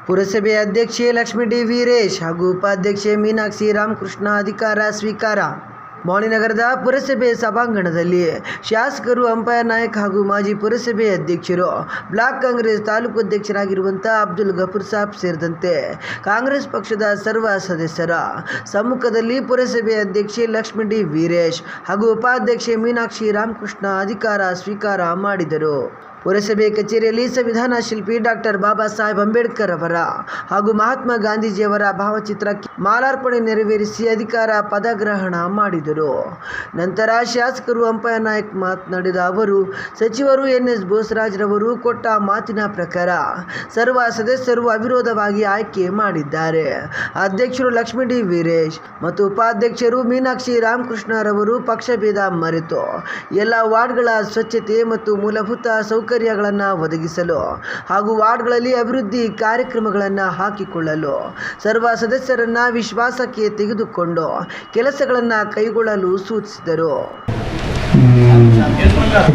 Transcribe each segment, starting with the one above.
ಪುರಸಭೆ ಅಧ್ಯಕ್ಷೆ ಲಕ್ಷ್ಮೀ ಡಿ ವೀರೇಶ್ ಹಾಗೂ ಉಪಾಧ್ಯಕ್ಷೆ ಮೀನಾಕ್ಷಿ ರಾಮಕೃಷ್ಣ ಅಧಿಕಾರ ಸ್ವೀಕಾರ. ಮೌಳಿನಗರದ ಪುರಸಭೆ ಸಭಾಂಗಣದಲ್ಲಿ ಶಾಸಕರು ಅಂಪೈರ್ ನಾಯಕ್ ಹಾಗೂ ಮಾಜಿ ಪುರಸಭೆ ಅಧ್ಯಕ್ಷರು, ಬ್ಲಾಕ್ ಕಾಂಗ್ರೆಸ್ ತಾಲೂಕು ಅಧ್ಯಕ್ಷರಾಗಿರುವಂಥ ಅಬ್ದುಲ್ ಗಫೂರ್ ಸಾಬ್ ಸೇರಿದಂತೆ ಕಾಂಗ್ರೆಸ್ ಪಕ್ಷದ ಸರ್ವ ಸದಸ್ಯರ ಸಮ್ಮುಖದಲ್ಲಿ ಪುರಸಭೆ ಅಧ್ಯಕ್ಷೆ ಲಕ್ಷ್ಮೀ ಡಿ ವೀರೇಶ್ ಹಾಗೂ ಉಪಾಧ್ಯಕ್ಷೆ ಮೀನಾಕ್ಷಿ ರಾಮಕೃಷ್ಣ ಅಧಿಕಾರ ಸ್ವೀಕಾರ ಮಾಡಿದರು. ಪುರಸಭೆ ಕಚೇರಿಯಲ್ಲಿ ಸಂವಿಧಾನ ಶಿಲ್ಪಿ ಡಾಕ್ಟರ್ ಬಾಬಾ ಸಾಹೇಬ್ ಅಂಬೇಡ್ಕರ್ ಅವರ ಹಾಗೂ ಮಹಾತ್ಮ ಗಾಂಧೀಜಿಯವರ ಭಾವಚಿತ್ರಕ್ಕೆ ಮಾಲಾರ್ಪಣೆ ನೆರವೇರಿಸಿ ಅಧಿಕಾರ ಪದಗ್ರಹಣ ಮಾಡಿದರು. ನಂತರ ಶಾಸಕರು ಅಂಪೈರ್ ನಾಯಕ್ ಮಾತನಾಡಿದ ಅವರು, ಸಚಿವರು ಎನ್.ಎಸ್. ಬೋಸರಾಜ್ರವರು ಕೊಟ್ಟ ಮಾತಿನ ಪ್ರಕಾರ ಸರ್ವ ಸದಸ್ಯರು ಅವಿರೋಧವಾಗಿ ಆಯ್ಕೆ ಮಾಡಿದ್ದಾರೆ. ಅಧ್ಯಕ್ಷರು ಲಕ್ಷ್ಮೀ ಡಿ ವೀರೇಶ್ ಮತ್ತು ಉಪಾಧ್ಯಕ್ಷರು ಮೀನಾಕ್ಷಿ ರಾಮಕೃಷ್ಣರವರು ಪಕ್ಷಭೇದ ಮರೆತು ಎಲ್ಲ ವಾರ್ಡ್ಗಳ ಸ್ವಚ್ಛತೆ ಮತ್ತು ಮೂಲಭೂತ ಸೌಕರ್ಯಗಳನ್ನು ಒದಗಿಸಲು ಹಾಗೂ ವಾರ್ಡ್ಗಳಲ್ಲಿ ಅಭಿವೃದ್ಧಿ ಕಾರ್ಯಕ್ರಮಗಳನ್ನು ಹಾಕಿಕೊಳ್ಳಲು ಸರ್ವ ಸದಸ್ಯರನ್ನ ವಿಶ್ವಾಸಕ್ಕೆ ತೆಗೆದುಕೊಂಡು ಕೆಲಸಗಳನ್ನು ಕೈಗೊಳ್ಳಲು ಸೂಚಿಸಿದರು.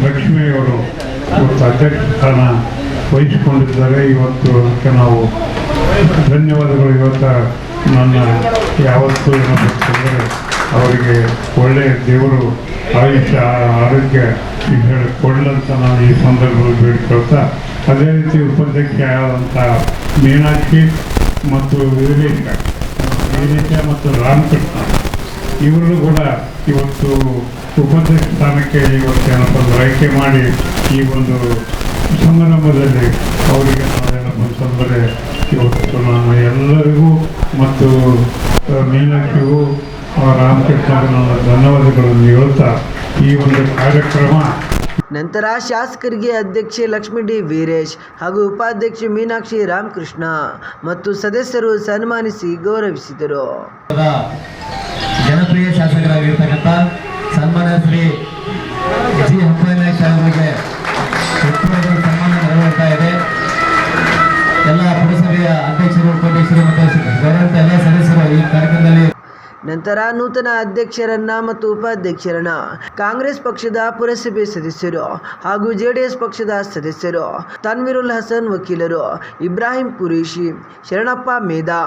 ಲಕ್ಷ್ಮಿಯವರು ಇವತ್ತು ಅಧ್ಯಕ್ಷ ಸ್ಥಾನ ವಹಿಸಿಕೊಂಡಿದ್ದಾರೆ. ಇವತ್ತು ನಾವು ಧನ್ಯವಾದಗಳು. ಇವತ್ತು ನನ್ನ ಯಾವತ್ತೂ ಏನಂತಂದರೆ ಅವರಿಗೆ ಒಳ್ಳೆಯ ದೇವರು ಆಯುಷ್ಯ ಆರೋಗ್ಯ ಕೊಡಲಂತ ನಾನು ಈ ಸಂದರ್ಭದಲ್ಲಿ ಬೇಡಿಕೊಳ್ತಾ, ಅದೇ ರೀತಿ ಉಪಾಧ್ಯಕ್ಷ ಆದಂಥ ಮೀನಾಕ್ಷಿ ಮತ್ತು ವೀರೇಶ ಮತ್ತು ರಾಮಕೃಷ್ಣ ಇವರು ಕೂಡ ಇವತ್ತು ಉಪಾಧ್ಯಕ್ಷ ಸ್ಥಾನಕ್ಕೆ ಇವತ್ತೇನಪ್ಪ ಆಯ್ಕೆ ಮಾಡಿ ಈ ಒಂದು ಸಮಾರಂಭದಲ್ಲಿ ಅವರಿಗೆ ನಾವೇನಪ್ಪ ಅಂತಂದರೆ ಇವತ್ತು ನಾನು ಎಲ್ಲರಿಗೂ ಮತ್ತು ಮೀನಾಕ್ಷಿಗೂ ರಾಮಕೃಷ್ಣಗೂ ನನ್ನ ಧನ್ಯವಾದಗಳನ್ನು ಹೇಳ್ತಾ ಈ ಒಂದು ಕಾರ್ಯಕ್ರಮ. ನಂತರ ಶಾಸಕರಿಗೆ ಅಧ್ಯಕ್ಷೆ ಲಕ್ಷ್ಮೀ ಡಿ ವೀರೇಶ್ ಹಾಗೂ ಉಪಾಧ್ಯಕ್ಷೆ ಮೀನಾಕ್ಷಿ ರಾಮಕೃಷ್ಣ ಮತ್ತು ಸದಸ್ಯರು ಸನ್ಮಾನಿಸಿ ಗೌರವಿಸಿದರು. ಜನಪ್ರಿಯ ಶಾಸಕರಾಗಿರ್ತಕ್ಕಂಥ ಸನ್ಮಾನ್ಯ ಶ್ರೀ ಜಿ ಅಂಪೈರ್ ನಾಯಕ್ ಅವರಿಗೆ ಸನ್ಮಾನ ನೆರವೇರ್ತಾ ಇದೆ. ಎಲ್ಲ ಪುರಸಭೆಯ ಅಧ್ಯಕ್ಷರು, ಉಪಾಧ್ಯಕ್ಷರು ಮತ್ತು ಗೌರವಿತ ಎಲ್ಲ ಸದಸ್ಯರು ಈ ಕಾರ್ಯಕ್ರಮದಲ್ಲಿ. ನಂತರ ನೂತನ ಅಧ್ಯಕ್ಷರನ್ನ ಮತ್ತು ಉಪಾಧ್ಯಕ್ಷರನ್ನ ಕಾಂಗ್ರೆಸ್ ಪಕ್ಷದ ಪುರಸಭೆ ಸದಸ್ಯರು ಹಾಗೂ ಜೆಡಿಎಸ್ ಪಕ್ಷದ ಸದಸ್ಯರು ತನ್ವೀರುಲ್ ಹಸನ್ ವಕೀಲರು, ಇಬ್ರಾಹಿಂ ಕುರೇಶಿ, ಶರಣಪ್ಪ ಮೇಧಾ,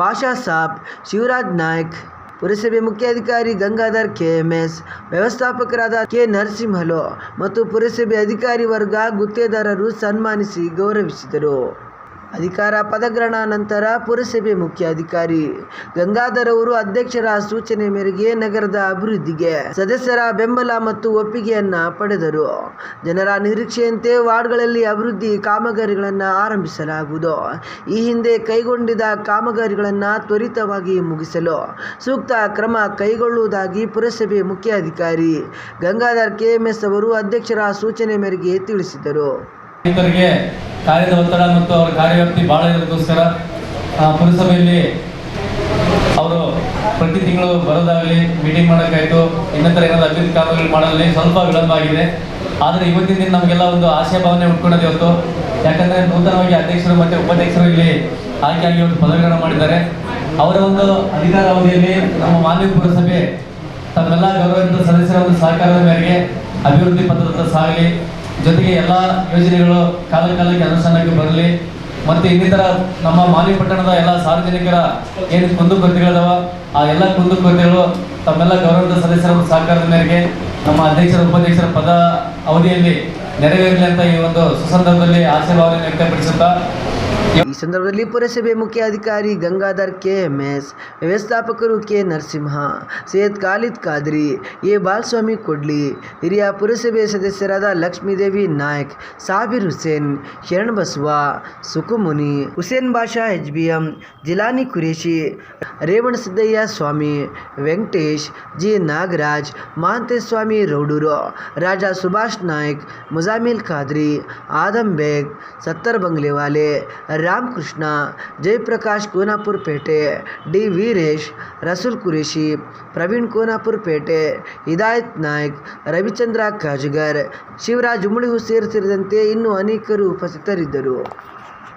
ಬಾಷಾ ಸಾಬ್, ಶಿವರಾಜ್ ನಾಯ್ಕ್, ಪುರಸಭೆ ಮುಖ್ಯಾಧಿಕಾರಿ ಗಂಗಾಧರ್ KMS, ವ್ಯವಸ್ಥಾಪಕರಾದ ಕೆ ನರಸಿಂಹಲು ಮತ್ತು ಪುರಸಭೆ ಅಧಿಕಾರಿ ವರ್ಗ ಗುತ್ತೇದಾರರು ಸನ್ಮಾನಿಸಿ ಗೌರವಿಸಿದರು. ಅಧಿಕಾರ ಪದಗ್ರಹಣ ನಂತರ ಪುರಸಭೆ ಮುಖ್ಯಾಧಿಕಾರಿ ಗಂಗಾಧರ್ ಅವರು ಅಧ್ಯಕ್ಷರ ಸೂಚನೆ ಮೇರೆಗೆ ನಗರದ ಅಭಿವೃದ್ಧಿಗೆ ಸದಸ್ಯರ ಬೆಂಬಲ ಮತ್ತು ಒಪ್ಪಿಗೆಯನ್ನ ಪಡೆದರು. ಜನರ ನಿರೀಕ್ಷೆಯಂತೆ ವಾರ್ಡ್ಗಳಲ್ಲಿ ಅಭಿವೃದ್ಧಿ ಕಾಮಗಾರಿಗಳನ್ನು ಆರಂಭಿಸಲಾಗುವುದು. ಈ ಹಿಂದೆ ಕೈಗೊಂಡಿದ್ದ ಕಾಮಗಾರಿಗಳನ್ನು ತ್ವರಿತವಾಗಿ ಮುಗಿಸಲು ಸೂಕ್ತ ಕ್ರಮ ಕೈಗೊಳ್ಳುವುದಾಗಿ ಪುರಸಭೆ ಮುಖ್ಯಾಧಿಕಾರಿ ಗಂಗಾಧರ್ KMS ಅವರು ಅಧ್ಯಕ್ಷರ ಸೂಚನೆ ಮೇರೆಗೆ ತಿಳಿಸಿದರು. ಕಾರ್ಯದ ಒತ್ತಡ ಮತ್ತು ಅವರ ಕಾರ್ಯವ್ಯಾಪ್ತಿ ಭಾಳ ಇರೋದಕ್ಕೋಸ್ಕರ ಪುರಸಭೆಯಲ್ಲಿ ಅವರು ಪ್ರತಿ ತಿಂಗಳು ಬರೋದಾಗಲಿ, ಮೀಟಿಂಗ್ ಮಾಡೋಕ್ಕಾಯಿತು, ಇನ್ನಿತರ ಏನಾದರೂ ಅಭಿವೃದ್ಧಿ ಕಾಮಗಾರಿ ಮಾಡಲಿ ಸ್ವಲ್ಪ ವಿಳಂಬ ಆಗಿದೆ. ಆದರೆ ಇವತ್ತಿನ ದಿನ ನಮಗೆಲ್ಲ ಒಂದು ಆಶಯ ಭಾವನೆ ಉಟ್ಕೊಳ್ಳೋದು ಇವತ್ತು. ಯಾಕಂದರೆ ನೂತನವಾಗಿ ಅಧ್ಯಕ್ಷರು ಮತ್ತು ಉಪಾಧ್ಯಕ್ಷರು ಇಲ್ಲಿ ಆಯ್ಕೆಯಾಗಿ ಇವತ್ತು ಪದಗ್ರಹಣ ಮಾಡಿದ್ದಾರೆ. ಅವರ ಒಂದು ಅಧಿಕಾರಾವಧಿಯಲ್ಲಿ ನಮ್ಮ ಮಾನ್ಯ ಪುರಸಭೆ ತಮ್ಮೆಲ್ಲ ಗೌರವಿತ ಸದಸ್ಯರ ಒಂದು ಸಹಕಾರದ ಮೇರೆಗೆ ಅಭಿವೃದ್ಧಿ ಪಥದತ್ತ ಸಾಗಲಿ, ಜೊತೆಗೆ ಎಲ್ಲ ಯೋಜನೆಗಳು ಕಾಲಕ್ಕೆ ಅನುಷ್ಠಾನಕ್ಕೆ ಬರಲಿ ಮತ್ತು ಇನ್ನಿತರ ನಮ್ಮ ಮಾಲಿ ಪಟ್ಟಣದ ಎಲ್ಲ ಸಾರ್ವಜನಿಕರ ಏನು ಕುಂದುಕೊರತೆಗಳಿದಾವ ಆ ಎಲ್ಲ ಕುಂದುಕೊರತೆಗಳು ತಮ್ಮೆಲ್ಲ ಗೌರವದ ಸದಸ್ಯರ ಸಹಕಾರದ ಮೇರೆಗೆ ನಮ್ಮ ಅಧ್ಯಕ್ಷರ ಉಪಾಧ್ಯಕ್ಷರ ಪದ ಅವಧಿಯಲ್ಲಿ ನೆರವೇರಲಿ ಅಂತ ಈ ಒಂದು ಸುಸಂದರ್ಭದಲ್ಲಿ ಆಶೀರ್ವಾದವನ್ನು ವ್ಯಕ್ತಪಡಿಸುತ್ತಾ, ಈ ಸಂದರ್ಭದಲ್ಲಿ ಪುರಸಭೆ ಮುಖ್ಯಾಧಿಕಾರಿ ಗಂಗಾಧರ್ KMS, ವ್ಯವಸ್ಥಾಪಕರು ಕೆ ನರಸಿಂಹ, ಸೈಯದ್ ಖಾಲಿದ್ ಖಾದ್ರಿ, ಎ ಬಾಲಸ್ವಾಮಿ ಕೊಡ್ಲಿ, ಹಿರಿಯ ಪುರಸಭೆ ಸದಸ್ಯರಾದ ಲಕ್ಷ್ಮೀದೇವಿ ನಾಯ್ಕ್, ಸಾಬೀರ್ ಹುಸೇನ್, ಶರಣ್ ಬಸವ, ಸುಕುಮುನಿ, ಹುಸೇನ್ ಬಾಷಾ HBM, ಜಿಲಾನಿ ಕುರೇಶಿ, ರೇವಣಸಿದ್ದಯ್ಯ ಸ್ವಾಮಿ, ವೆಂಕಟೇಶ್, ಜಿ ನಾಗರಾಜ್, ಮಹಾಂತೇಸ್ವಾಮಿ ರೌಡೂರು, ರಾಜಾ ಸುಭಾಷ್ ನಾಯ್ಕ್, ಮುಜಾಮಿಲ್ ಖಾದ್ರಿ, ಆದಮ್ ಬೇಗ್, ಸತ್ತರ್ ಬಂಗ್ಲೆವಾಲೆ, ರಾಮಕೃಷ್ಣ, ಜಯಪ್ರಕಾಶ್ ಕೋನಾಪುರ್ ಪೇಟೆ, ಡಿ ವೀರೇಶ್, ರಸೂಲ್ ಕುರೇಶಿ, ಪ್ರವೀಣ್ ಕೋನಾಪುರ್ ಪೇಟೆ, ಹಿದಾಯತ್ ನಾಯ್ಕ್, ರವಿಚಂದ್ರ ಕಾಜುಗರ್, ಶಿವರಾಜ್ ಉಮಳಿ ಹುಸೇರ್ ಸೇರಿದಂತೆ ಇನ್ನೂ ಅನೇಕರು ಉಪಸ್ಥಿತರಿದ್ದರು.